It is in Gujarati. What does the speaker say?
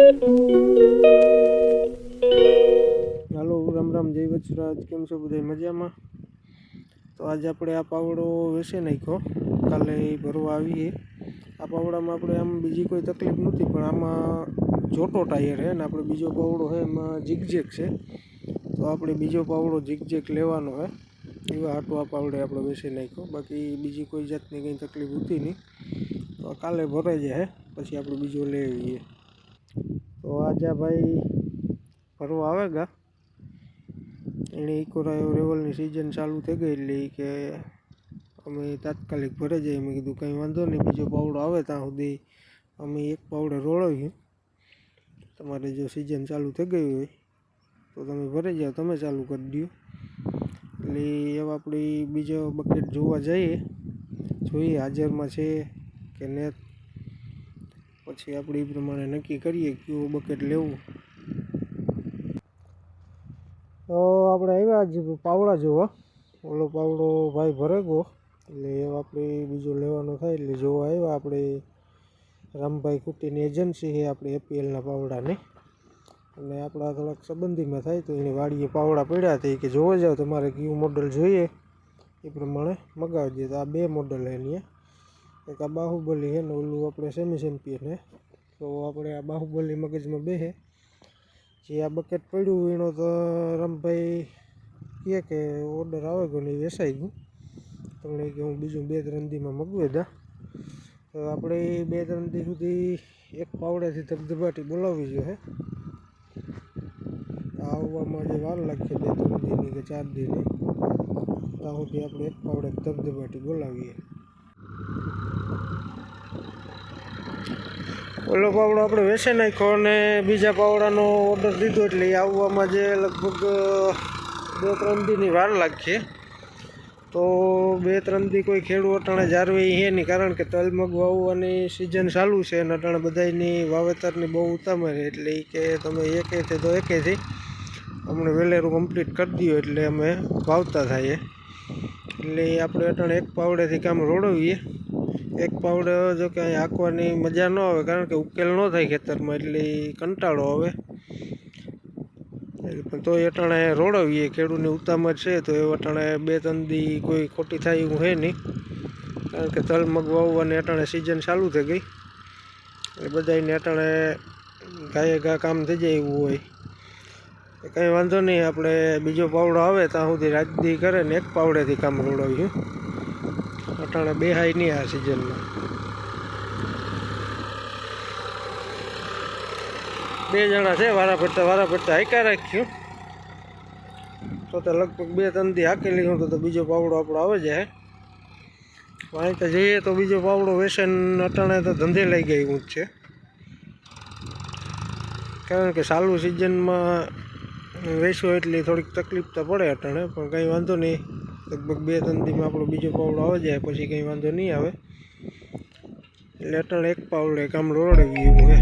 હાલો રામ રામ, જય વચરાજ, કેમ છો બધા મજામાં? તો આજે આપણે આ પાવડો વેચી નાખ્યો, કાલે ભરવા આવીએ. આ પાવડામાં આપણે આમ બીજી કોઈ તકલીફ નથી, પણ આમાં જોટો ટાયર છે ને આપણે બીજો પાવડો છે એમાં ઝીગઝેગ છે. તો આપણે બીજો પાવડો ઝીગઝેગ લેવાનો છે, એવા હાટો આ પાવડે આપણે વેચી નાખ્યો. બાકી બીજી કોઈ જાતની કંઈ તકલીફ હતી નહીં. તો કાલે ભરાઈ જાય પછી આપણે બીજો લઈ આવીએ. તો આજે ભાઈ ભરવા આવે ગા, એને ઇકોરાયો રેવલની સિઝન ચાલુ થઈ ગઈ એટલે કે અમે તાત્કાલિક ભરાઈ જાય. મેં કીધું કંઈ વાંધો નહીં, બીજો પાવડો આવે ત્યાં સુધી અમે એક પાવડે રોળાવ્યું. તમારે જો સિઝન ચાલુ થઈ ગઈ હોય તો તમે ભરાઈ જાઓ, તમે ચાલુ કરી દો. એટલે એવા આપણે બીજો બકેટ જોવા જઈએ, જોઈએ હાજરમાં છે કે નહીં. પછી આપણે એ પ્રમાણે નક્કી કરીએ કયો બકેટ લેવું. તો આપણે આવ્યા જ પાવડા જોવા. ઓલો પાવડો ભાઈ ભરે ગયો એટલે એવા આપણે બીજો લેવાનો થાય એટલે જોવા આવ્યા. આપણે રામભાઈ કુટીની એજન્સી છે આપણે એપીએલના પાવડાની, અને આપણા થોડાક સંબંધીમાં થાય. તો એની વાડીએ પાવડા પડ્યા હતા કે જોવા જાઓ તમારે કયું મોડલ જોઈએ એ પ્રમાણે મગાવી દે. તો આ બે મોડલ છે એની, એક આ બાહુબલી છે ને ઓલું આપણે સેમી ચેમ્પિયન છે. તો આપણે આ બાહુબલી મગજમાં બેસે. જે આ બકેટ પડ્યું એનો તો રામભાઈ કહે કે ઓર્ડર આવે ગયો ને એ વેચાઈ ગયું, તમને કે હું બીજું 2-3 દીમાં મગવી દા. તો આપણે 2-3 દી સુધી એક પાવડેથી ધબધબાટી બોલાવવી જોઈએ. આવવામાં જે વાર લાગશે 2-3 દીની કે 4 દીની, ત્યાં સુધી આપણે એક પાવડે ધબધબાટી બોલાવીએ. ઓલો પાવડો આપણે વેચી નાખ્યો અને બીજા પાવડાનો ઓર્ડર દીધો એટલે એ આવવામાં જે લગભગ 2-3 દીની વાર લાગશે. તો 2-3 દી કોઈ ખેડૂત અટાણે જાળવે છે નહીં, કારણ કે તલ મગ વાવવાની સિઝન ચાલુ છે અને અટાણે બધાની વાવેતરની બહુ ઉતામળ. એટલે કે તમે એકેથી તો એકેથી અમને વહેલેરું કમ્પ્લીટ કરી દો એટલે અમે વાવતા થઈએ. એટલે આપણે અટાણે એક પાવડેથી કામ રોડવીએ. એક પાવડે જો કે અહીં હાંકવાની મજા ન આવે, કારણ કે ઉકેલ ન થાય ખેતરમાં એટલે કંટાળો આવે. પણ તોય અટાણે રોડવીએ, ખેડૂતની ઉતામળ છે તો એ અટાણે 2-3 દી કોઈ ખોટી થાય એવું છે નહીં, કારણ કે તલ મગ વાવવાની અટાણે સિઝન ચાલુ થઈ ગઈ એટલે બધાને અટાણે ગાયે ઘા કામ થઈ જાય એવું હોય. કંઈ વાંધો નહીં, આપણે બીજો પાવડો આવે ત્યાં સુધી રાજદી કરે ને એક પાવડેથી કામ રોડાવ્યું. અટાણે બેહાય નહીં આ સિઝનમાં. 2 જણા છે, વારા પડતા હાંકા રાખ્યું. તો લગભગ 2-3 દી હાંકી લીધું તો બીજો પાવડો આપણો આવે જાય. અહીં તો જઈએ તો બીજો પાવડો વેસન અટાણે તો ધંધે લઈ ગઈ એવું જ છે, કારણ કે ચાલુ સિઝનમાં વેચો એટલી થોડીક તકલીફ તો પડે અટાણે. પણ કંઈ વાંધો નહીં, લગભગ 2-3 દીમાં આપણો બીજો પાવડો આવે જાય પછી કંઈ વાંધો નહીં આવે. એટલે અટાણે એક પાવડે કામ રોડાવી એવું હે.